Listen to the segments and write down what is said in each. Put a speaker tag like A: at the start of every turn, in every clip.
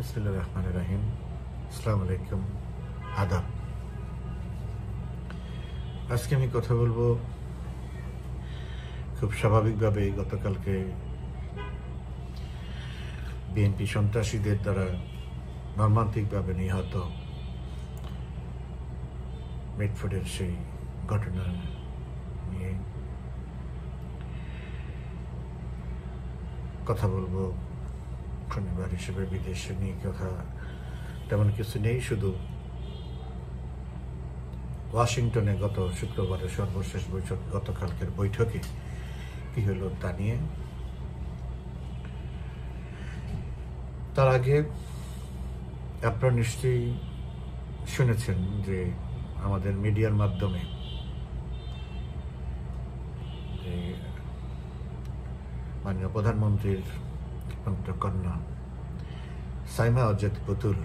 A: বিসমিল্লাহির রহমানির রহিম। আসসালামু আলাইকুম, আদাব। আজকে আমি কথা বলবো খুব স্বাভাবিকভাবে। গতকালকে বিএনপি সন্ত্রাসীদের দ্বারা মর্মান্তিকভাবে নিহত মিটফোর্ডের সেই ঘটনা নিয়ে কথা বলবো। শনিবার হিসেবে বিদেশে নিয়ে কথা তেমন কিছু নেই, শুধু ওয়াশিংটনে গত শুক্রবারের সর্বশেষ বৈঠক, গতকালকের বৈঠকে কি হলো তা নিয়ে। তার আগে আপনারা নিশ্চয়ই শুনেছেন যে আমাদের মিডিয়ার মাধ্যমে যে মাননীয় প্রধানমন্ত্রীর কন্যা সাইমা ওয়াজেদ পুতুল,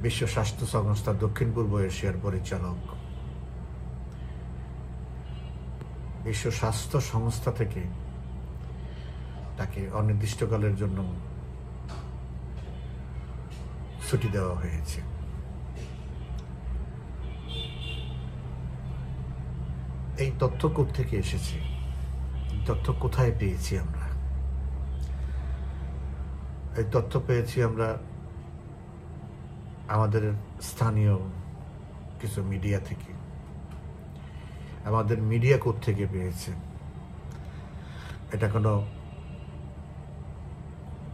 A: বিশ্ব স্বাস্থ্য সংস্থা দক্ষিণ পূর্ব এশিয়ার পরিচালক, বিশ্ব স্বাস্থ্য সংস্থা থেকে তাকে অনির্দিষ্টকালের জন্য ছুটি দেওয়া হয়েছে। এই তথ্য কোত্থেকে এসেছে, তথ্য কোথায় পেয়েছি আমরা? এই তথ্য পেয়েছি আমরা আমাদের স্থানীয় কিছু মিডিয়া থেকে। আমাদের মিডিয়া কোত্থেকে পেয়েছে? এটা কোনো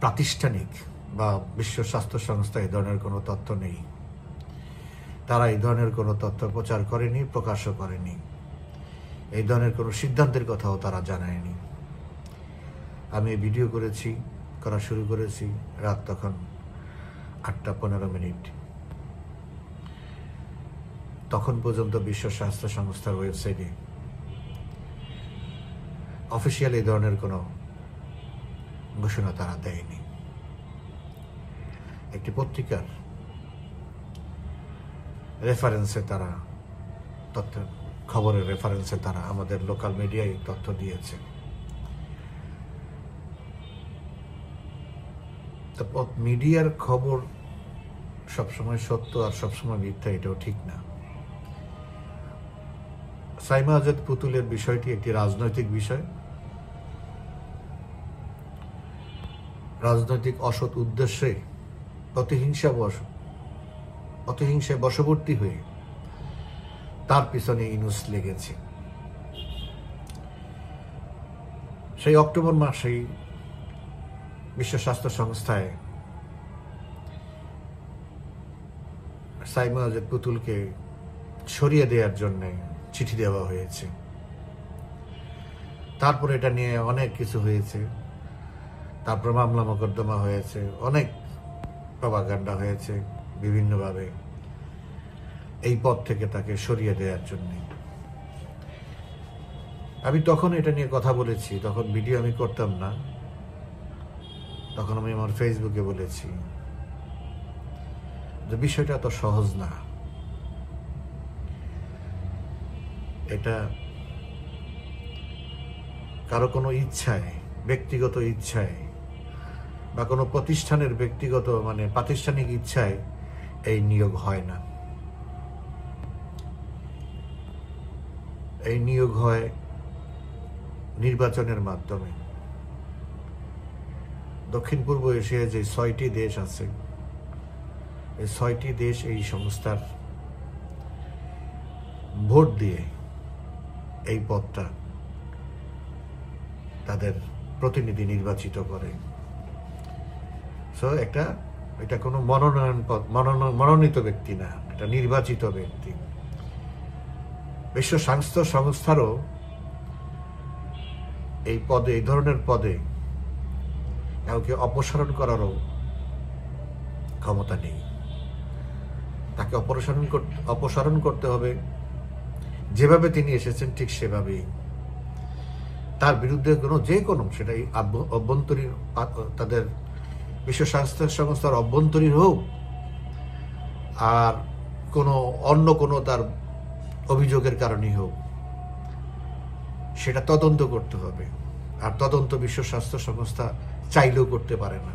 A: প্রাতিষ্ঠানিক বা বিশ্ব স্বাস্থ্য সংস্থা এই ধরনের কোনো তথ্য নেই। তারা এই ধরনের কোনো তথ্য প্রচার করেনি, প্রকাশও করেনি। এই ধরনের কোনো সিদ্ধান্তের কথাও তারা জানায়নি। আমি ভিডিও করা শুরু করেছি রাত তখন 8:15। তখন পর্যন্ত বিশ্ব স্বাস্থ্য সংস্থার ওয়েবসাইটে অফিসিয়াল এই ধরনের কোনো ঘোষণা তারা দেয়নি। একটি পত্রিকার রেফারেন্সে তারা খবরের রেফারেন্সে তারা আমাদের লোকাল মিডিয়ায় তথ্য দিয়েছে। মিডিয়ার খবর সবসময় সত্য আর সবসময় মিথ্যা, এটাও ঠিক না। সাইমা ওয়াজেদ পুতুলের বিষয়টি একটি রাজনৈতিক বিষয়। রাজনৈতিক অসৎ উদ্দেশ্যে প্রতিহিংসায় বশবর্তী হয়ে তার পিছনে ইনুস লেগেছে। সেই অক্টোবর মাসেই বিশ্ব স্বাস্থ্য সংস্থায় সাইমা ওয়াজেদ পুতুলকে সরিয়ে দেওয়ার জন্য চিঠি দেওয়া হয়েছে। তারপর এটা নিয়ে অনেক কিছু হয়েছে, তারপর মামলা মোকদ্দমা হয়েছে, অনেক প্রপাগান্ডা হয়েছে বিভিন্নভাবে এই পদ থেকে তাকে সরিয়ে দেওয়ার জন্য। আমি তখন এটা নিয়ে কথা বলেছি, তখন ভিডিও আমি করতাম না। তখন আমি আমার ফেসবুকে বলেছি যে বিষয়টা এত সহজ না। এটা কারো কোনো ইচ্ছায়, ব্যক্তিগত ইচ্ছায় বা কোনো প্রতিষ্ঠানের ব্যক্তিগত প্রাতিষ্ঠানিক ইচ্ছায় এই নিয়োগ হয় না। এই নিয়োগ হয় নির্বাচনের মাধ্যমে। দক্ষিণ পূর্ব এশিয়ায় যে 6টি দেশ আছে, এই 6টি দেশ এই সংস্থার ভোট দিয়ে এই পদটা তাদের প্রতিনিধি নির্বাচিত করে। এটা কোনো মনোনীত ব্যক্তি না, এটা নির্বাচিত ব্যক্তি। বিশ্ব স্বাস্থ্য সংস্থারও এই ধরনের পদে কাউকে অপসারণ ক্ষমতা নেই। তাকে অপসারণ করতে হবে যেভাবে তিনি এসেছেন ঠিক সেভাবেই। তার বিরুদ্ধে সেটাই অভ্যন্তরীণ, তাদের বিশ্ব স্বাস্থ্য সংস্থার অভ্যন্তরীণ হোক আর অন্য কোনো তার অভিযোগের কারণেই হোক, সেটা তদন্ত করতে হবে। আর তদন্ত বিশ্ব স্বাস্থ্য সংস্থা চাইলেও করতে পারে না।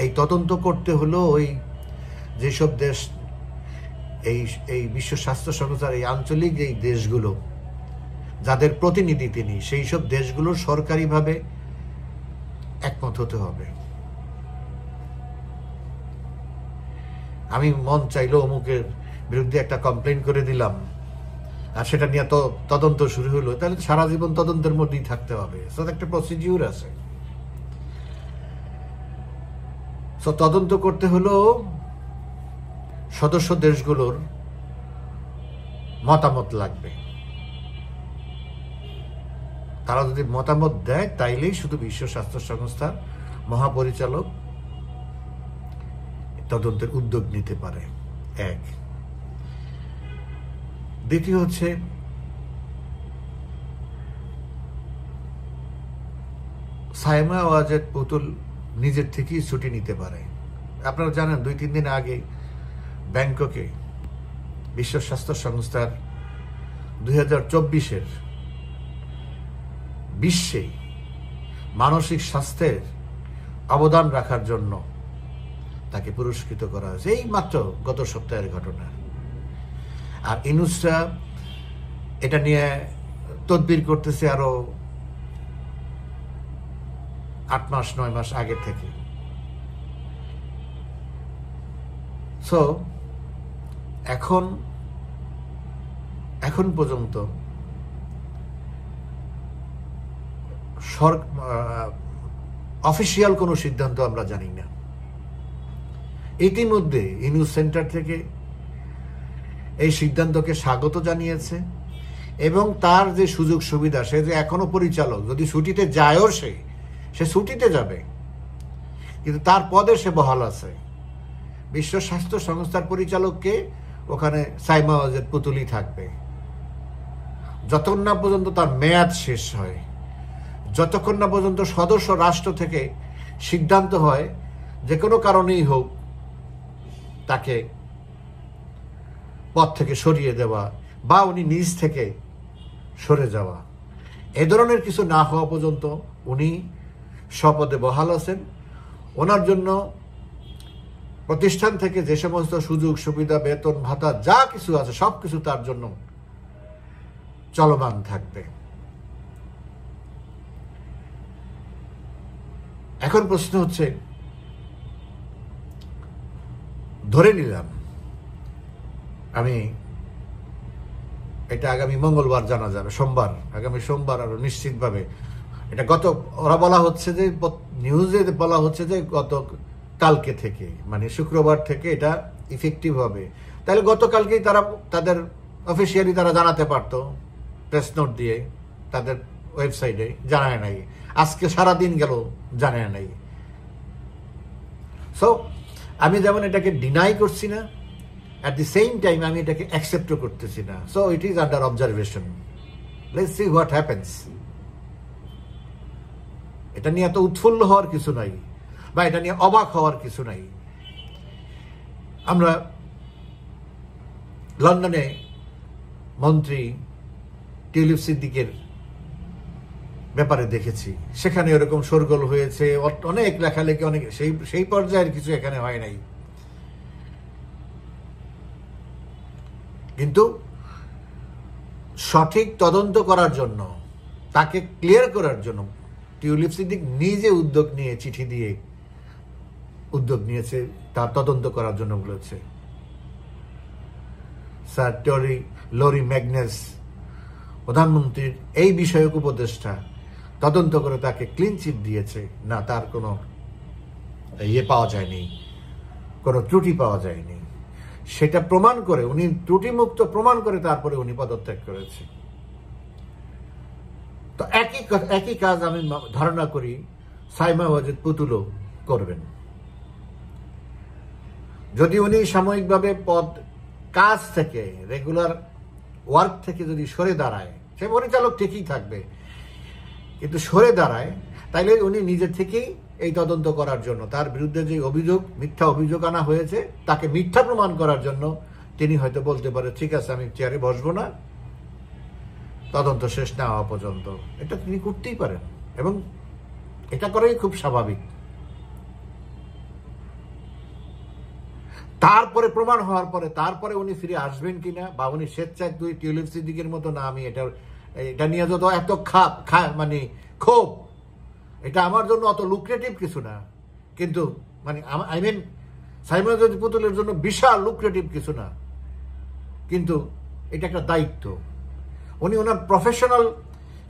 A: এই তদন্ত করতে হলো ওই যেসব দেশ এই বিশ্ব স্বাস্থ্য সংস্থার এই আঞ্চলিক এই দেশগুলো যাদের প্রতিনিধি তিনি, সেই সব দেশগুলো সরকারিভাবে একমত হতে হবে। আমি মন চাইলো অমুকের বিরুদ্ধে একটা কমপ্লেন করে দিলাম আর সেটা নিয়ে তো তদন্ত শুরু হলো, তাহলে সারা জীবন তদন্তের মধ্যেই থাকতে হবে। একটা প্রসিডিউর আছে। তদন্ত করতে হলো সদস্য দেশগুলোর মতামত লাগবে। তারা যদি মতামত দেয় তাইলেই শুধু বিশ্ব স্বাস্থ্য সংস্থার মহাপরিচালক তদন্তের উদ্যোগ নিতে পারে। এক। দ্বিতীয় হচ্ছে সাইমা ওয়াজেদ পুতুল নিজের থেকেই ছুটি নিতে পারে। আপনারা জানেন 2-3 দিন আগে ব্যাংককে বিশ্ব স্বাস্থ্য সংস্থার 2024-এর বিশ্বে মানসিক স্বাস্থ্যের অবদান রাখার জন্য তাকে পুরস্কৃত করা হয়েছে। এই মাত্র গত সপ্তাহের ঘটনা। আর ইউনূসরা এটা নিয়ে তদবির করতেছে আরো 8-9 মাস আগে থেকে। এখন পর্যন্ত অফিসিয়াল কোনো সিদ্ধান্ত আমরা জানি না। ইতিমধ্যে ইউনূস সেন্টার থেকে এই সিদ্ধান্তকে স্বাগত জানিয়েছে এবং তার যে সুযোগ সুবিধা, সে যে এখনো পরিচালক, যদি ছুটিতে যায়ও সে ছুটিতে যাবে, কিন্তু তার পদে সে বহাল আছে। বিশ্ব স্বাস্থ্য সংস্থার পরিচালককে ওখানে সাইমা ওয়াজেদ পুতুলই থাকবে যতক্ষণ না পর্যন্ত তার মেয়াদ শেষ হয়, যতক্ষণ না পর্যন্ত সদস্য রাষ্ট্র থেকে সিদ্ধান্ত হয় যে কোনো কারণেই হোক তাকে পদ থেকে সরিয়ে দেওয়া বা উনি নিজ থেকে সরে যাওয়া। এ ধরনের কিছু না হওয়া পর্যন্ত উনি স্বপদে বহাল আছেন। ওনার জন্য প্রতিষ্ঠান থেকে যে সমস্ত সুযোগ সুবিধা, বেতন ভাতা যা কিছু আছে সবকিছু তার জন্য চলমান থাকবে। এখন প্রশ্ন হচ্ছে, ধরে নিলাম আমি এটা আগামী মঙ্গলবার জানা যাবে, আগামী সোমবার আরো নিশ্চিতভাবে এটা ওরা বলা হচ্ছে যে নিউজে বলা হচ্ছে যে গত কালকে থেকে, মানে শুক্রবার থেকে এটা ইফেক্টিভ হবে। তাহলে গতকালকেই তাদের অফিসিয়ালি তারা জানাতে পারতো, প্রেস নোট দিয়ে তাদের ওয়েবসাইটে, জানায় নাই। আজকে সারাদিন গেল জানায় নাই। সো আমি যেমন এটাকে ডিনাই করছি না, at the same time আমি এটাকে অ্যাকসেপ্টও করতেছি না। So it is under observation, let's see what happens. এটা নিয়ে এত উৎফুল্ল হওয়ার কিছু নাই বা এটা নিয়ে অবাক হওয়ার কিছু নাই। আমরা লন্ডনে মন্ত্রী টিউলিপ সিদ্দিকের ব্যাপারে দেখেছি, সেখানে এরকম শোরগোল হয়েছে, অনেক লেখালেখি, অনেক সেই পর্যায়ের কিছু এখানে হয় নাই। কিন্তু সঠিক তদন্ত করার জন্য, তাকে ক্লিয়ার করার জন্য টিউলিপ সিদ্দিক নিজে উদ্যোগ নিয়ে চিঠি দিয়ে উদ্যোগ নিয়েছে, তার তদন্ত করার জন্য বলেছে। স্যার লরি ম্যাগনাস প্রধানমন্ত্রীর এই বিষয়ক উপদেষ্টা তদন্ত করে তাকে ক্লিন চিট দিয়েছে, না তার কোনো পাওয়া যায়নি, কোনো ত্রুটি পাওয়া যায়নি। সেটা প্রমাণ করে, উনি ত্রুটিমুক্ত প্রমাণ করে তারপরে উনি পদত্যাগ করেছে। তো একই কাজ আমি ধারণা করি সাইমা ওয়াজেদ পুতুলও করবেন। যদি উনি সাময়িকভাবে কাজ থেকে, রেগুলার ওয়ার্ক থেকে যদি সরে দাঁড়ায়, সে পরিচালক ঠিকই থাকবে, কিন্তু সরে দাঁড়ায়, তাইলে উনি নিজের থেকেই এই তদন্ত করার জন্য, তার বিরুদ্ধে যে মিথ্যা অভিযোগ আনা হয়েছে তাকে মিথ্যা প্রমাণ করার জন্য তিনি হয়তো বলতে পারে, ঠিক আছে আমি চেয়ারে বসবো না তদন্ত শেষ না হওয়া পর্যন্ত। এটা তিনি করতেই পারেন এবং এটা করাই খুব স্বাভাবিক। তারপরে প্রমাণ হওয়ার পরে তারপরে উনি ফিরে আসবেন কিনা, বা উনি স্বেচ্ছায় টিউলিপ সিদ্দিকের মতো না, আমি এটা নিয়ে যত এত মানে ক্ষোভ, এটা আমার জন্য অত লুক্রেটিভ কিছু না, কিন্তু মানে আই মিন সাইমন পুতুলের জন্য বিশাল লুক্রেটিভ কিছু না, কিন্তু এটা একটা দায়িত্ব। উনি ওনার প্রফেশনাল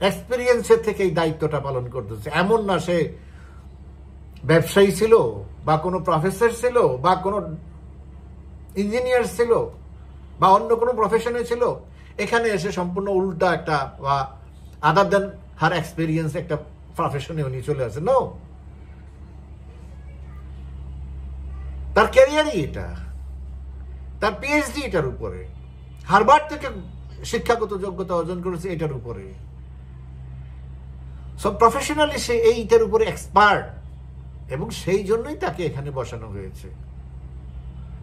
A: এক্সপিরিয়েন্সের থেকে এই দায়িত্বটা পালন করতেছে। এমন না সে ব্যবসায়ী ছিল বা কোনো প্রফেসর ছিল বা কোনো ইঞ্জিনিয়ার ছিল বা অন্য কোনো প্রফেশনে ছিল, এখানে এসে সম্পূর্ণ উল্টা একটা বা আদার দেন হার এক্সপিরিয়েন্স একটা প্রফেশনে উনি চলে আসেন। নো, তার ক্যারিয়ারই এটা, তার পিএইচডি এটার উপরে, হার্ভার্ড থেকে শিক্ষাগত যোগ্যতা অর্জন করেছে এটার উপরে। সব প্রফেশনালি সে এইটার উপরে এক্সপার্ট, এবং সেই জন্যই তাকে এখানে বসানো হয়েছে।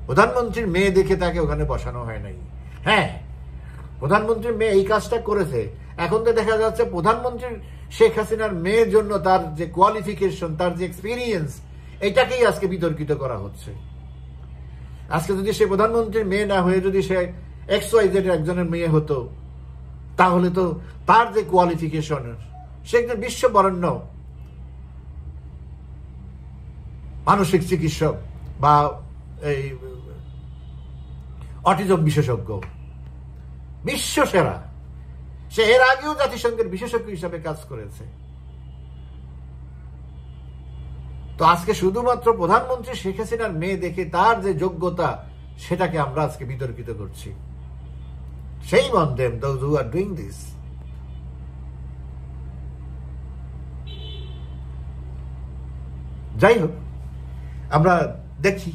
A: প্রধানমন্ত্রীর মেয়ে দেখে তাকে ওখানে বসানো হয় নাই। হ্যাঁ, প্রধানমন্ত্রীর মেয়ে এই কাজটা করেছে, এখন তো দেখা যাচ্ছে প্রধানমন্ত্রীর শেখ হাসিনার মেয়ের জন্য তার যে কোয়ালিফিকেশন, তার যে এক্সপিরিয়েন্স, এটাকেই আজকে বিতর্কিত করা হচ্ছে। আজকে যদি সে প্রধানমন্ত্রীর মেয়ে না হয়ে যদি সে XYZ একজনের মেয়ে হতো, তাহলে তো তার যে কোয়ালিফিকেশন, সে একজন বিশ্ববরেণ্য মানসিক চিকিৎসক বা এই অটিজম বিশেষজ্ঞ, বিশ্ব সেরা। সে এর আগেও জাতিসংঘের বিশেষজ্ঞ হিসাবে কাজ করেছে। তো আজকে শুধুমাত্র প্রধানমন্ত্রী শেখ হাসিনার মেয়ে দেখে তার যে যোগ্যতা, সেটাকে আমরা আজকে বিতর্কিত করছি। Shame on them, those who are doing this. যাই হোক, আমরা দেখি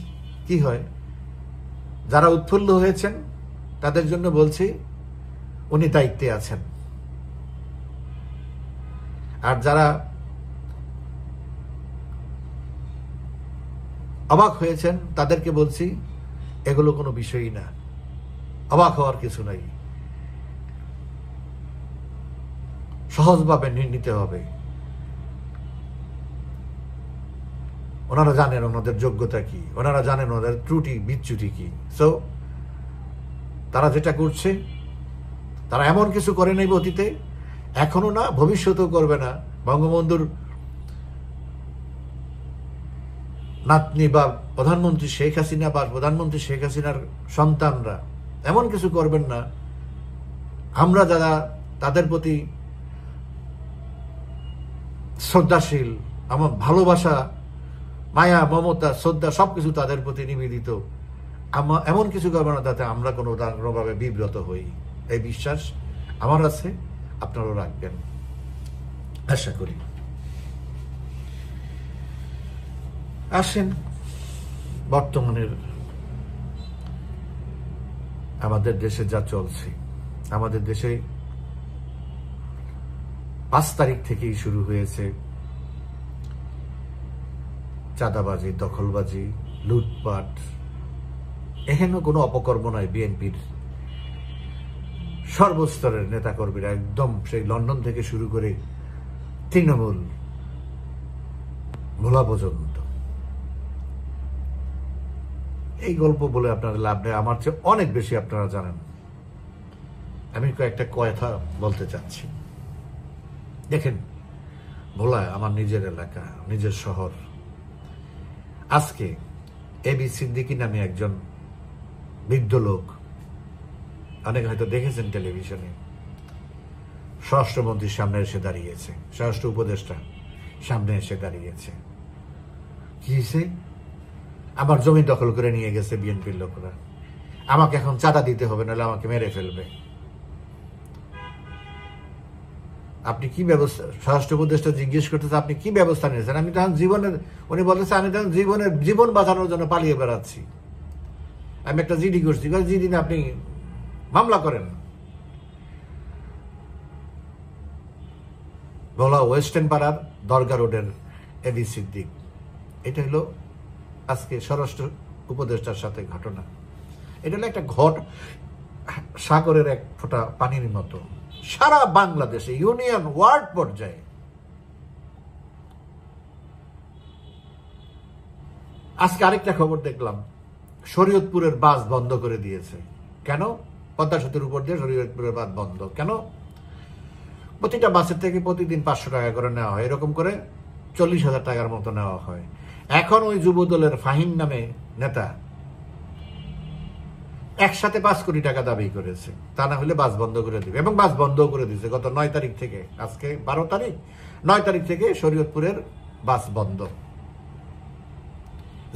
A: কি হয়। যারা উৎফুল্ল হয়েছেন তাদের জন্য বলছি, উনি দায়িত্বে আছেন। আর যারা অবাক হয়েছেন তাদেরকে বলছি, এগুলো কোনো বিষয়ই না, অবাক হওয়ার কিছু নাই, সহজভাবে নিতে হবে। ওনারা জানেন ওনাদের যোগ্যতা কি, ওনারা জানেন ওনাদের ত্রুটি বিচ্যুতি কি। সো তারা যেটা করছে, তারা এমন কিছু করে নাই অতীতে, এখনো না, ভবিষ্যতেও করবে না। বঙ্গবন্ধুর নাতনি বা প্রধানমন্ত্রী শেখ হাসিনা বা প্রধানমন্ত্রী শেখ হাসিনার সন্তানরা এমন কিছু করবেন না। আমরা যারা তাদের প্রতি শ্রদ্ধাশীল, আমার ভালোবাসা, মায়া, মমতা, শ্রদ্ধা সবকিছু তাদের প্রতি নিবেদিত, এমন কিছু করবে না যাতে আমরা কোনোভাবে বিব্রত হই। এই বিশ্বাস আমার আছে, আপনারাও রাখবেন আশা করি। আসেন বর্তমানের আমাদের দেশে যা চলছে। আমাদের দেশে 5 তারিখ থেকেই শুরু হয়েছে চাঁদাবাজি, দখলবাজি, লুটপাট। এখানে কোনো অপকর্ম নয়। বিএনপির সর্বস্তরের নেতাকর্মীরা, একদম সেই লন্ডন থেকে শুরু করে তৃণমূল ভোলা পর্যন্ত, এই গল্প বলে আপনাদের লাভ নেই। আমার চেয়ে অনেক বেশি আপনারা জানেন। আমি কয়েকটা কথা বলতে চাচ্ছি। দেখেন, ভোলায় আমার নিজের এলাকা, নিজের শহর। আজকে এবি সিদ্দিকী নামে একজন বৃদ্ধ লোক, অনেক হয়তো দেখেছেন টেলিভিশনে, স্বরাষ্ট্রমন্ত্রীর সামনে এসে দাঁড়িয়েছে, স্বরাষ্ট্র উপদেষ্টা সামনে এসে দাঁড়িয়েছে। কি হয়েছে? আমার জমি দখল করে নিয়ে গেছে বিএনপির লোকরা, আমাকে এখন চাঁদা দিতে হবে, নাহলে আমাকে মেরে ফেলবে। আপনি কি ব্যবস্থা, স্বরাষ্ট্র উপদেষ্টা জিজ্ঞেস করতেছে আপনি কি ব্যবস্থা নিয়েছেন? আমি তখন উনি বলতেছে আমি তখন জীবন বাঁচানোর জন্য পালিয়ে বেড়াচ্ছি। আমি একটা জিডি করছি। জিডি না, আপনি মামলা করেন। ভোলা ওয়েস্টার্ন পাড়ার দরগা রোডের এবি সিদ্দিক। এটা হলো আজকে স্বরাষ্ট্র উপদেষ্টার সাথে ঘটনা। এটা হলো একটা সাগরের এক ফোঁটা পানির মতো সারা বাংলাদেশে, ইউনিয়ন ওয়ার্ড পর্যায়ে। আজকে আরেকটা খবর দেখলাম, শরীয়তপুরের বাস বন্ধ করে দিয়েছে। কেন? পদ্মা সেতুর উপর দিয়ে শরীয়তপুরের বাস বন্ধ কেন? প্রতিটা বাসের থেকে প্রতিদিন 500 টাকা করে নেওয়া হয়, এরকম করে 40,000 টাকার মতো নেওয়া হয়। এখন ওই যুব দলের ফাহিম নামে নেতা একসাথে 5 কোটি টাকা দাবি করেছে, তা না হলে বাস বন্ধ করে দিবে, এবং বাস বন্ধ করে দিয়েছে গত 9 তারিখ থেকে। আজকে 12 তারিখ, 9 তারিখ থেকে শরীয়তপুরের বাস বন্ধ।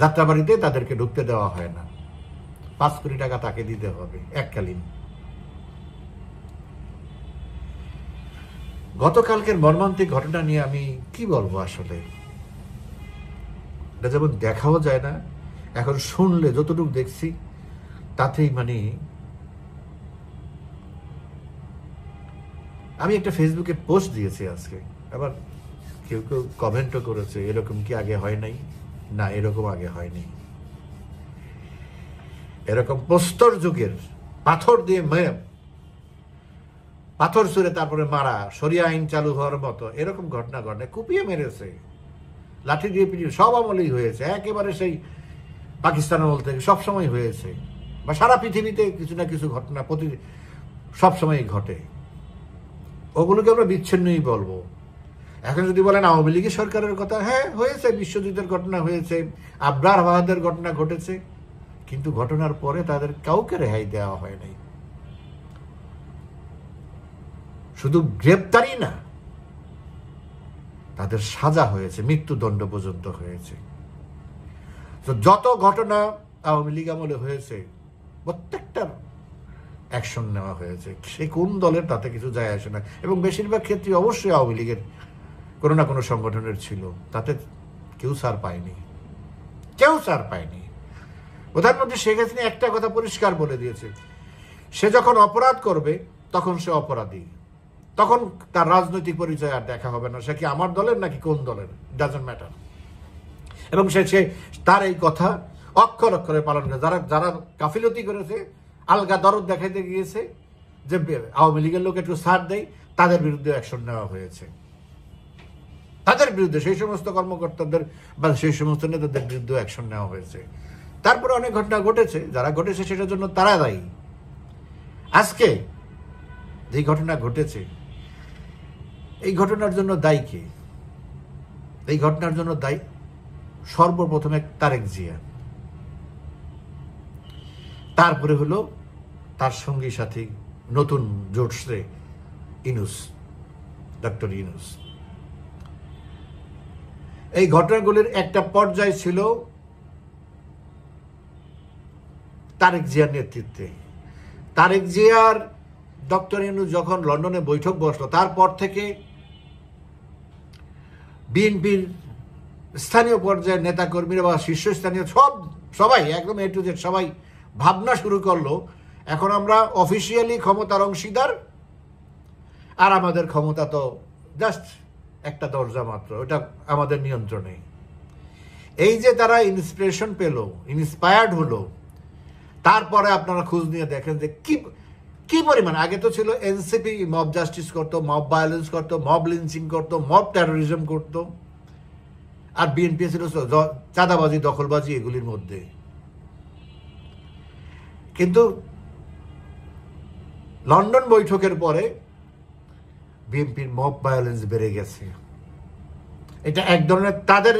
A: যাত্রাবাড়িতে তাদেরকে ঢুকতে দেওয়া হয় না, 5 কোটি টাকা তাকে দিতে হবে এককালীন। গতকালকের মর্মান্তিক ঘটনা নিয়ে আমি কি বলবো আসলে, এটা যেমন দেখাও যায় না, এখন শুনলে যতটুকু দেখছি তাতেই মানে আমি একটা ফেসবুকে পোস্ট দিয়েছি আজকে, আবার কেউ কেউ কমেন্টও করেছে এরকম কি আগে হয় নাই? না, এরকম আগে হয়নি। এরকম প্রস্তর যুগের পাথর দিয়ে পাথর ছুঁড়ে তারপরে মারা, শরিয়া আইন চালু হওয়ার মতো এরকম ঘটনা ঘটে, কুপিয়ে মেরেছে, লাঠি দিয়ে পিটিয়ে, সব আমলেই হয়েছে, একেবারে সেই পাকিস্তান আমল থেকে সবসময় হয়েছে, বা সারা পৃথিবীতে কিছু না কিছু ঘটনা সবসময় ঘটে। ওগুলোকে আমরা বিচ্ছিন্নই বলবো। এখন যদি বলেন আওয়ামী লীগের সরকারের কথা, হ্যাঁ হয়েছে, বিশ্বযুদ্ধের ঘটনা হয়েছে, আবরার বাহাদের ঘটনা ঘটেছে, কিন্তু ঘটনার পরে তাদের কাউকে রেহাই দেওয়া হয় নাই। শুধু গ্রেপ্তারই না, তাদের সাজা হয়েছে, মৃত্যুদণ্ড পর্যন্ত হয়েছে। তো যত ঘটনা আওয়ামী লীগ আমলে হয়েছে প্রত্যেকটার অ্যাকশন নেওয়া হয়েছে, সে কোন দলের তাতে কিছু যায় আসে না, এবং বেশিরভাগ ক্ষেত্রে অবশ্যই আওয়ামী লীগের কোনো না কোনো সংগঠনের ছিল, তাতে কেউ ছাড় পায়নি, কেউ ছাড় পায়নি। প্রধানমন্ত্রী শেখ হাসিনা একটা কথা পরিষ্কার বলে দিয়েছে, সে যখন অপরাধ করবে তখন সে অপরাধী, তখন তার রাজনৈতিক পরিচয় আর দেখা হবে না, সে কি আমার দলের নাকি কোন দলের, ডাজন্ট ম্যাটার। এবং সে তার এই কথা অক্ষর অক্ষরে পালন করে। যারা যারা গাফিলতি করেছে, আলগা দরদ দেখাইতে গিয়েছে যে আওয়ামী লীগের লোক একটু ছাড় দেয়, তাদের বিরুদ্ধে অ্যাকশন নেওয়া হয়েছে, তাদের বিরুদ্ধে, সেই সমস্ত কর্মকর্তাদের বা সেই সমস্ত নেতাদের বিরুদ্ধে অ্যাকশন নেওয়া হয়েছে। তারপরে অনেক ঘটনা ঘটেছে, যারা ঘটেছে সেটার জন্য তারা দায়ী। আজকে যে ঘটনা ঘটেছে, এই ঘটনার জন্য দায়ী কে? এই ঘটনার জন্য দায়ী সর্বপ্রথমে তারেক জিয়া, তারপরে হলো তার সঙ্গী সাথী নতুন জোটসে ইউনূস, ডক্টর ইউনূস। এই ঘটনাগুলির একটা পর্যায় ছিল তারেক জিয়ার নেতৃত্বে। তারেক জিয়ার ডক্টর ইউনূস যখন লন্ডনে বৈঠক বসলো, তারপর থেকে বিএনপির স্থানীয় পর্যায়ের নেতাকর্মীরা বা শীর্ষস্থানীয় সবাই একদম এ টু জেড সবাই ভাবনা শুরু করলো, এখন আমরা অফিসিয়ালি ক্ষমতার অংশীদার, আর আমাদের ক্ষমতা তো জাস্ট একটা দরজা মাত্র, ওটা আমাদের নিয়ন্ত্রণে। এই যে তারা ইন্সপিরেশন পেল, ইন্সপায়ার্ড হলো, তারপরে আপনারা খোঁজ নিয়ে দেখেন যে কি পরিমাণ। আগে তো ছিল এনসিপি মব জাস্টিস করতো, মব ভায়োলেন্স করতো, মব লিঞ্চিং করতো, মব টেরোরিজম করতো, আর বিএনপি ছিল চাঁদাবাজি, দখলবাজি, এগুলির মধ্যে। কিন্তু লন্ডন বৈঠকের পরে বিএনপির মব ভায়োলেন্স বেড়ে গেছে। এটা এক ধরনের তাদের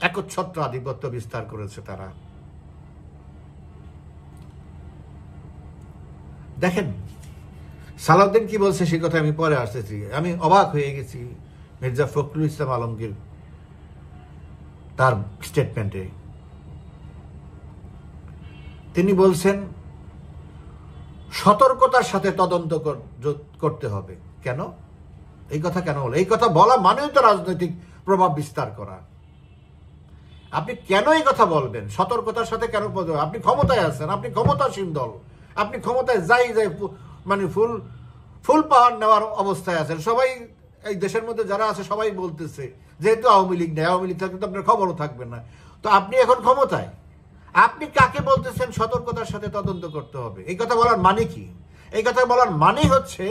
A: একচ্ছত্র আধিপত্য বিস্তার করেছে তারা। দেখেন সালাউদ্দিন কি বলছে সে কথা আমি পরে আসতেছি। আমি অবাক হয়ে গেছি মির্জা ফখরুল ইসলাম আলমগীর তার স্টেটমেন্টে। তিনি বলছেন সতর্কতার সাথে তদন্ত করতে হবে। কেন এই কথা কেন বলে? এই কথা বলা মানেই তো রাজনৈতিক প্রভাব বিস্তার করা। আপনি কেন এই কথা বলবেন? সতর্কতার সাথে কেন? আপনি ক্ষমতায় আছেন, আপনি ক্ষমতাসীন দল, আপনি ক্ষমতায় যাই মানে ফুল পাওয়ার নেওয়ার অবস্থায় আছেন। সবাই এই দেশের মধ্যে যারা আছে সবাই বলতেছে যেহেতু আওয়ামী লীগ নেই, আওয়ামী লীগ থাকলে তো আপনার খবরও থাকবে না। তো আপনি এখন ক্ষমতায়, আপনি কাকে বলতেছেন সতর্কতার সাথে তদন্ত করতে হবে? এই কথা বলার মানে কি? এই কথা বলার মানে হচ্ছে,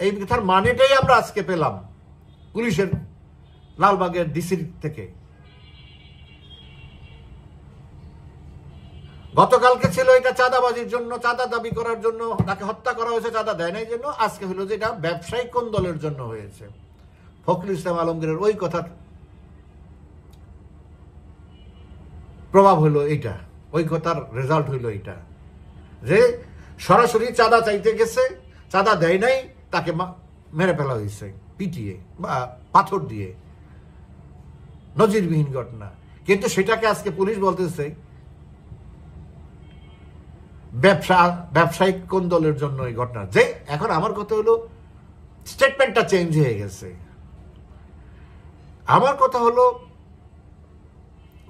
A: এই কথার মানেটাই আমরা আজকে পেলাম পুলিশের লালবাগের ডিসির থেকে। গতকালকে ছিল এটা চাঁদাবাজির জন্য, চাঁদা দাবি করার জন্য তাকে হত্যা করা হয়েছে, চাঁদা দেয় নাই জন্য। আজকে হলো যে এটা ব্যবসায়িক কোন দলের জন্য হয়েছে। ফখরুল ইসলাম আলমগীরের ওই কথার প্রভাব হলো এইটা, ওই কথার রেজাল্ট হইল এইটা, যে সরাসরি চাঁদা চাইতে গেছে, চাঁদা দেয় নাই, তাকে মেরে ফেলা হয়েছে পিটিয়ে বা পাথর দিয়ে, নজিরবিহীন ঘটনা। কিন্তু সেটাকে আজকে পুলিশ বলতেছে ব্যবসায়িক কোন দলের জন্য এই ঘটনা। যে এখন আমার কথা হলো স্টেটমেন্টটা চেঞ্জ হয়ে গেছে। আমার কথা হলো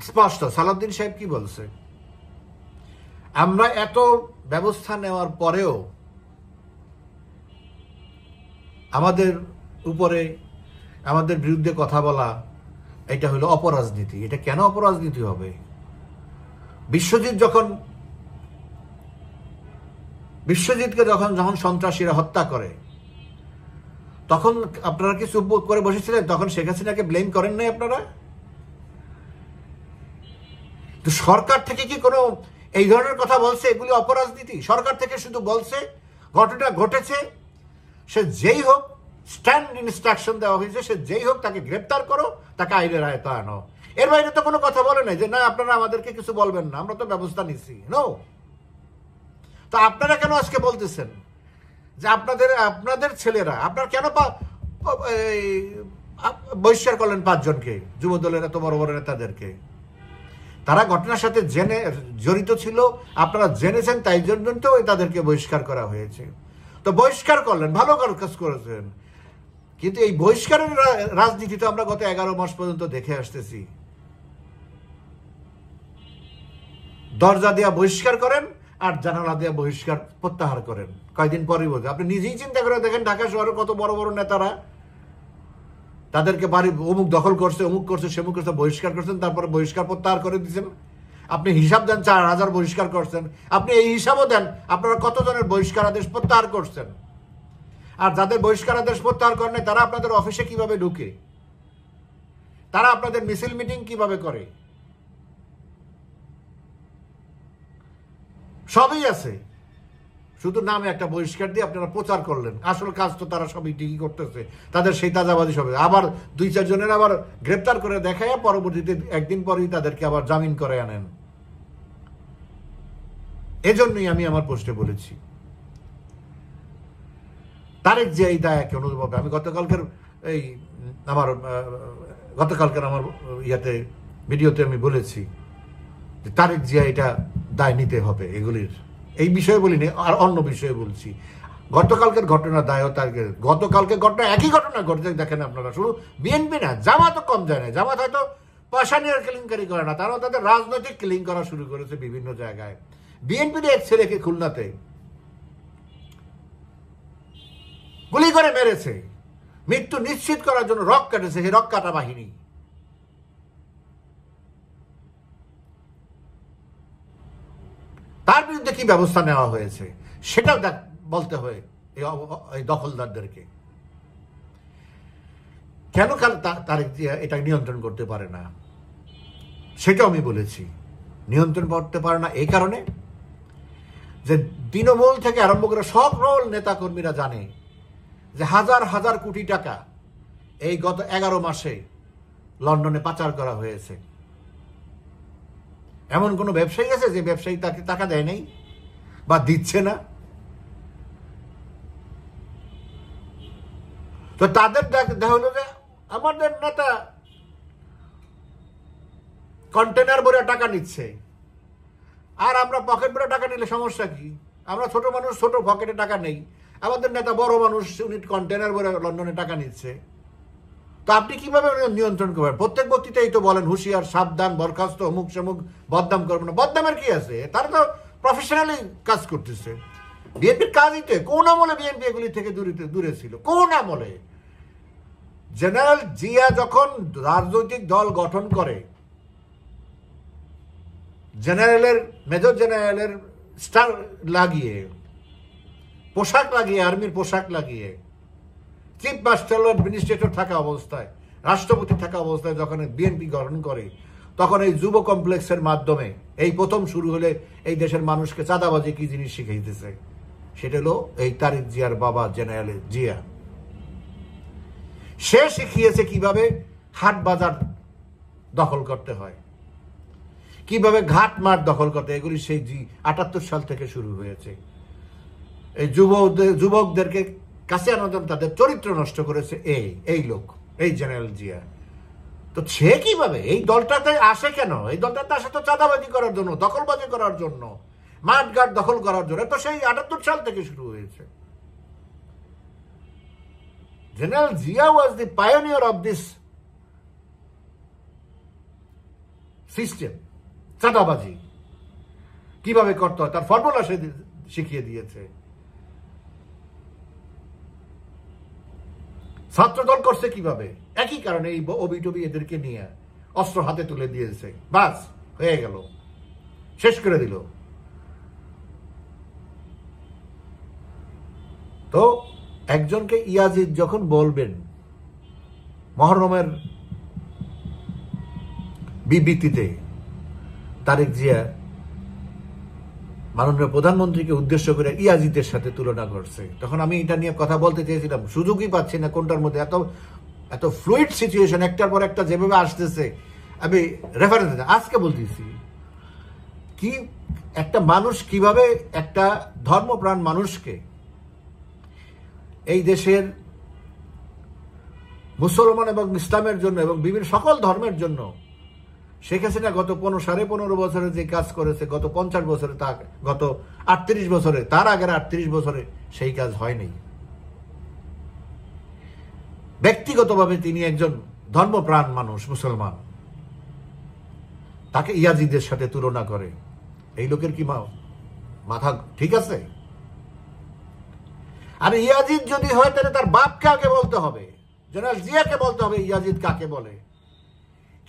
A: স্পষ্ট, সালাউদ্দিন সাহেব কি বলছে, আমরা এত ব্যবস্থা নেওয়ার পরেও আমাদের উপরে, আমাদের বিরুদ্ধে কথা বলা, এটা হলো অপরাজনীতি। এটা কেন অপরাজনীতি হবে? বিশ্বজিৎকে যখন সন্ত্রাসীরা হত্যা করে, তখন আপনারা কি চুপ করে বসেছিলেন? তখন শেখ হাসিনাকে ব্লেম করেন নাই আপনারা? তো সরকার থেকে কি কোনো এই ধরনের কথা বলছে এগুলি অপরাজনীতি? সরকার থেকে শুধু বলছে ঘটনা ঘটেছে, সে যেই হোক, স্ট্যান্ড ইনস্ট্রাকশন দেওয়া হয়েছে, সে যেই হোক তাকে গ্রেপ্তার করো, তাকে আইনের আয়ত্তে আনো। এর বাইরে তো কোনো কথা বলে নাই যে না আপনারা আমাদেরকে কিছু বলবেন না, আমরা তো ব্যবস্থা নিচ্ছি। নো। তো আপনারা কেন আজকে বলতেছেন যে আপনাদের ছেলেরা, আপনারা কেন বহিষ্কার করলেন 5 জনকে, যুব দলের এত বড় বড় নেতাদেরকে? তারা ঘটনার সাথে জড়িত ছিল, আপনারা জেনেছেন, তাই জন্য তো তাদেরকে বহিষ্কার করা হয়েছে। তো বহিষ্কার করলেন, ভালো কাজ করেছেন। কিন্তু এই বহিষ্কারের রাজনীতি তো আমরা গত 11 মাস পর্যন্ত দেখে আসতেছি। দরজা দিয়া বহিষ্কার করেন আর জানালা দিয়া বহিষ্কার প্রত্যাহার করেন, কয়দিন পরই বলতে। আপনি নিজেই চিন্তা করে দেখেন, ঢাকা শহরে কত বড় বড় নেতারা, তাদেরকে বাড়ি অমুক দখল করছে, অমুক করছে, সেমুক করছে, বহিষ্কার করছেন, তারপরে বহিষ্কার প্রত্যাহার করে দিচ্ছেন। আপনি হিসাব দেন, 4000 বহিষ্কার করছেন। আপনি এই হিসাবও দেন আপনারা কতজনের বহিষ্কার আদেশ প্রত্যাহার করছেন। আর যাদের বহিষ্কার আদেশ প্রত্যাহার করেন তারা আপনাদের অফিসে কিভাবে ঢুকে, তারা আপনাদের মিছিল মিটিং কিভাবে করে, সবই আছে। শুধু নামে একটা বহিষ্কার দিয়ে আপনারা প্রচার করলেন, আসল কাজ তো তারা সবই ঠিকই করতেছে। তাদের সেই তাজাবাদী সবে আবার 2-4 জনের আবার গ্রেপ্তার করে দেখায়, পরবর্তীতে একদিন পরেই তাদেরকে আবার জামিন করে আনেন। এজন্যই আমি আমার পোস্টে বলেছি তারেক জিয়া এই দায়কে অনুভব। আমি গতকালকের আমার ইয়াতে ভিডিওতে আমি বলেছি যে তারেক জিয়া এটা দায় নিতে হবে এগুলির। এই বিষয়ে বলিনি, আর অন্য বিষয়ে বলছি। গতকালকের ঘটনা দায় তারকে, গতকালকে ঘটনা একই ঘটনা ঘটছে। দেখেন আপনারা, শুধু বিএনপি না, জামাতও কম যায় না। জামাত হয়তো পয়সা নিয়ে কেলেঙ্কারি করে না, তারাও তাদের রাজনৈতিক কিলিং করা শুরু করেছে বিভিন্ন জায়গায়। বিএনপির এক ছেলেকে খুলনাতে গুলি করে মেরেছে, মৃত্যু নিশ্চিত করার জন্য রক কাটেছে সেই রক কাটা বাহিনী। তার বিরুদ্ধে কি ব্যবস্থা নেওয়া হয়েছে সেটাও বলতে হয় এই দখলদারদেরকে। কেন তারেক জিয়া এটা নিয়ন্ত্রণ করতে পারে না সেটাও আমি বলেছি। নিয়ন্ত্রণ করতে পারে না এই কারণে যে তৃণমূল থেকে আরম্ভ করে সকল নেতাকর্মীরা জানে যে হাজার হাজার কোটি টাকা এই গত 11 মাসে লন্ডনে পাচার করা হয়েছে। এমন কোন ব্যবসায়ী আছে যে ব্যবসায়ী তাকে টাকা দেয় নাই বা দিচ্ছে না? তো তাদের দেখা হলো যে আমাদের নেতা কন্টেনার ভরে টাকা নিচ্ছে, আর আমরা পকেট ভরে টাকা নিলে সমস্যা কি? আমরা ছোট মানুষ, ছোট পকেটে টাকা নেই। আমাদের নেতা বড় মানুষ, উনি কন্টেনার ভরে লন্ডনে টাকা নিচ্ছে। তো আপনি কিভাবে নিয়ন্ত্রণ করবেন? প্রত্যেক বক্তৃতাই তো বলেন হুঁশিয়ার, সাবধান, বরখাস্ত, অমুক সমুক, বদনাম করবেন না। বদনামের কি আছে? তারা তো প্রফেশনালি কাজ করতেছে। বিএনপির কাজই তো। কোন আমলে বিএনপি এগুলি থেকে দূরে ছিল? কোন আমলে? জেনারেল জিয়া যখন রাজনৈতিক দল গঠন করে, মেজর জেনারেলের স্টার লাগিয়ে, পোশাক লাগিয়ে, আর্মির পোশাক লাগিয়ে, চিফ মার্শাল অ্যাডমিনিস্ট্রেটর থাকা অবস্থায়, রাষ্ট্রপতি থাকা অবস্থায় যখন বিএনপি গঠন করে, তখন এই যুব কমপ্লেক্সের মাধ্যমে এই প্রথম শুরু হলে এই দেশের মানুষকে চাঁদাবাজি কি জিনিস শিখাইতেছে, সেটা হলো এই তারেক জিয়ার বাবা জেনারেল জিয়া। সে শিখিয়েছে কিভাবে হাট বাজার দখল করতে হয়, কিভাবে ঘাট মাঠ দখল করতে, এগুলি সেই 78 সাল থেকে শুরু হয়েছে। এই যুবকদেরকে কাছে আনার জন্য তাদের চরিত্র নষ্ট করেছে এই লোক, এই জেনারেল জিয়া। তো সে কিভাবে এই দলটাতে আসে কেন? এই দলটাতে আসে তো চাঁদাবাজি করার জন্য, দখলবাজি করার জন্য, মাঠঘাট দখল করার জন্য। তো সেই 78 সাল থেকে শুরু হয়েছে। General Zia was the pioneer of this system. চাঁদাবাজি কিভাবে করতে হয় তার ফর্মুলা সে শিখিয়ে দিয়েছে। ছাত্রদল করছে কিভাবে? একই কারণে এই অবিটবি এদেরকে নিয়ে অস্ত্র হাতে তুলে দিয়েছে, বাস হয়ে গেল, শেষ করে দিল। তো একজনকে ইয়াজিদ যখন বলবেন মহরমের বিবৃতিতে তারেক জিয়া মাননীয় প্রধানমন্ত্রীকে উদ্দেশ্য করে ইয়াজিদের সাথে তুলনা করছে, তখন আমি এটা নিয়ে কথা বলতে চেয়েছিলাম, সুযোগই পাচ্ছি না কোনটার মধ্যে। এত ফ্লুইড সিচুয়েশন, একটার পর একটা যেভাবে আসতেছে, আমি রেফারেন্স আজকে বলতেছি কি একটা মানুষ কিভাবে একটা ধর্মপ্রাণ মানুষকে এই দেশের মুসলমান এবং ইসলামের জন্য এবং বিভিন্ন সকল ধর্মের জন্য শেখ হাসিনা গত 15.5 বছরে যে কাজ করেছে, গত 50 বছরে, গত 38 বছরে, তার আগের 38 বছরে সেই কাজ হয়নি। ব্যক্তিগতভাবে তিনি একজন ধর্মপ্রাণ মানুষ, মুসলমান, তাকে ইয়াজিদের সাথে তুলনা করে। এই লোকের কি মাথা ঠিক আছে? আর ইয়াজিদ যদি হয় তাহলে তার বাপকে আগে বলতে হবে, জেনারেল জিয়াকে বলতে হবে ইয়াজিদ কাকে বলে,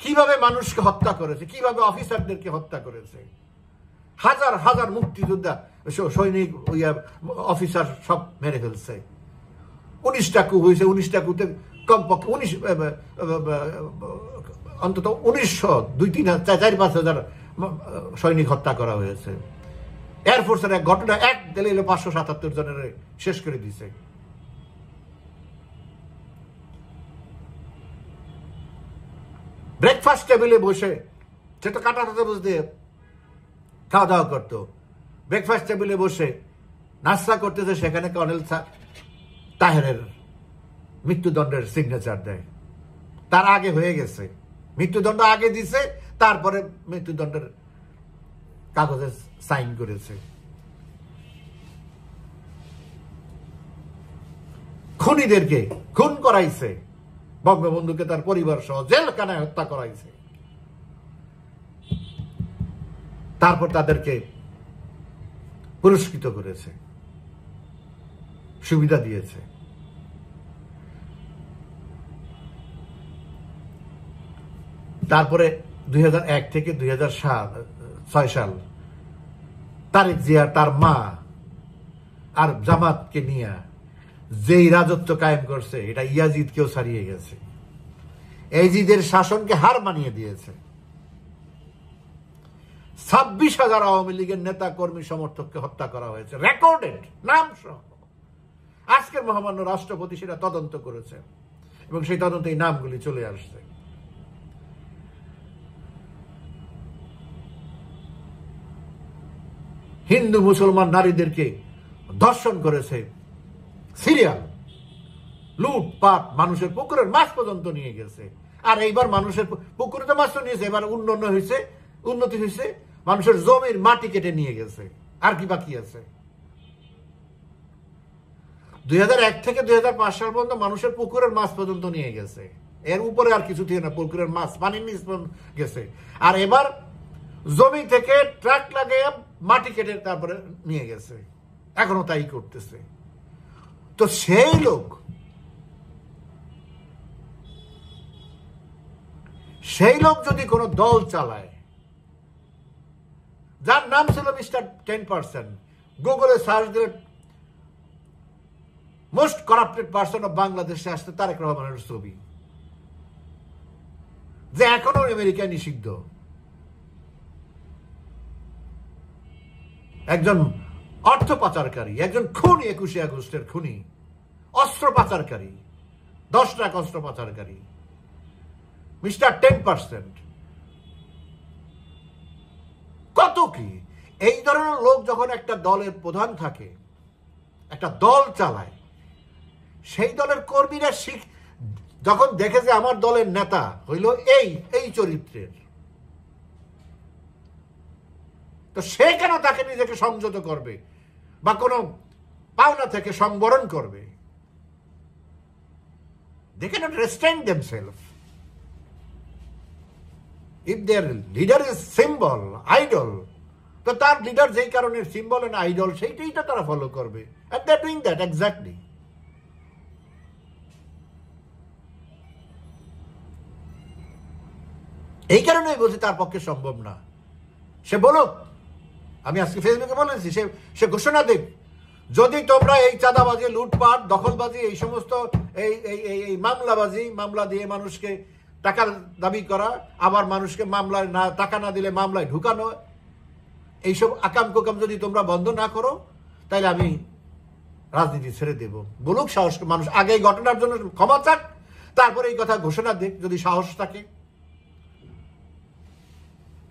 A: কিভাবে মানুষকে হত্যা করেছে, কিভাবে অফিসারদেরকে হত্যা করেছে, হাজার হাজার মুক্তিযোদ্ধা সৈনিক অফিসার সব মেরে ফেলছে। 19টা কু হয়েছে, 19টা কুতে কমপক্ষে অন্তত 1900-4-5 হাজার সৈনিক হত্যা করা হয়েছে। এয়ারফোর্সের এক ঘটনা, এক দিলে 577 জনের শেষ করে দিছে। ব্রেকফাস্ট টেবিলে বসে, সে তো কাটা হাতে বসে খাওয়া দাওয়া করতো, ব্রেকফাস্ট টেবিলে বসে নাস্তা করতেছে, সেখানে কর্নেল তাহেরের মৃত্যুদণ্ডের সিগনেচার দেয়। তার আগে হয়ে গেছে, মৃত্যুদণ্ড আগে দিছে, তারপরে মৃত্যুদণ্ডের কাগজে সাইন করেছে। খুনিদেরকে খুন করাইছে, বঙ্গবন্ধুকে তার পরিবার সহ জেলখানায় হত্যা করাইছে, তারপর তাদেরকে পুরস্কৃত করেছে, সুবিধা দিয়েছে। তারপরে 2001 থেকে 2006 সাল তারেক জিয়া তার মা আর জামাতকে নিয়ে যেই রাজত্ব কায়েম করছে, এটা ইয়াজিদকেও ছাড়িয়ে গেছে। ইয়াজিদের শাসনকে হার মানিয়ে দিয়েছে। 26,000 আওয়ামী লীগের নেতা কর্মী সমর্থককে হত্যা করা হয়েছে, রেকর্ডেড নাম সহ। আজকের মহামান্য রাষ্ট্রপতি সেটা তদন্ত করেছে এবং সেই তদন্তে এই নামগুলি চলে আসছে। হিন্দু মুসলমান নারীদেরকে ধর্ষণ করেছে, সিরিয়াল লুটপাট, মানুষের পুকুরের মাছ পর্যন্ত নিয়ে গেছে। আর এইবার মানুষের পুকুরে তো মাছ নিয়েছে, এবার উন্নতি হয়েছে, মানুষের জমির মাটি কেটে নিয়ে গেছে। আর কি বাকি আছে? 2001 থেকে 2005 সাল পর্যন্ত মানুষের পুকুরের মাছ পর্যন্ত নিয়ে গেছে, এর উপরে আর কিছু থেকে না, পুকুরের মাছ পানির নিচ গেছে। আর এবার জমি থেকে ট্রাক লাগিয়ে মাটি কেটে তারপরে নিয়ে গেছে, এখনো তাই করতেছে। তো সেই লোক যদি কোনো দল চালায়, যার নাম ছিল মিস্টার 10%, গুগলে সার্চ দিলে মোস্ট করাপ্টেড পার্সন অফ বাংলাদেশে আসতে তারেক রহমানের ছবি, যে এখনো আমেরিকায় নিষিদ্ধ, একজন অর্থ পাচারকারী, একজন খুনি, 21শে আগস্টের খুনি, অস্ত্র পাচারকারী, 10 লাখ অস্ত্র পাচারকারী, মিস্টার 10%। কত কি এই ধরনের লোক যখন একটা দলের প্রধান থাকে, একটা দল চালায়, সেই দলের কর্মীরা যখন দেখে যে আমার দলের নেতা হইল এই চরিত্রের, তো সে কেন তাকে নিজেকে সংযত করবে বা কোনো পাওনা থেকে সংবরণ করবে? They cannot restrain themselves. If their leader is symbol, idol, তো তার লিডার যেই কারণে সিম্বল এন্ড আইডল, সেইটাই তো তারা ফলো করবে। And they're doing that exactly. এই কারণেই বলছি তার পক্ষে সম্ভব না। সে বলুক, আমি আজকে ফেসবুকে বলেছি, সে ঘোষণা দিক, যদি তোমরা এই চাঁদাবাজি, লুটপাট, দখলবাজি, এই সমস্ত এই মামলাবাজি, মামলা দিয়ে মানুষকে টাকা দাবি করা, আবার মানুষকে মামলায় না টাকা না দিলে মামলায় ঢুকানো, এইসব আকাম কোকাম যদি তোমরা বন্ধ না করো, তাহলে আমি রাজনীতি ছেড়ে দেব। বলুক সাহস মানুষ, আগে এই ঘটনার জন্য ক্ষমা চাক, তারপরে এই কথা ঘোষণা দিক যদি সাহস থাকে।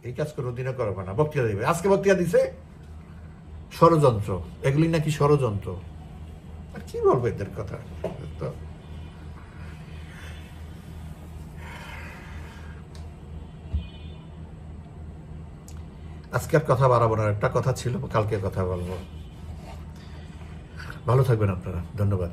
A: এই কাজ কোনোদিনও করবে না, বক্তৃতা দেবে। আজকে বক্তৃতা দিছে ষড়যন্ত্র, এগুলি নাকি ষড়যন্ত্র। আর কি বলবো এদের কথা? তো আজকে আর কথা বাড়াবো না, একটা কথা ছিল, কালকে কথা বলবো। ভালো থাকবেন আপনারা, ধন্যবাদ।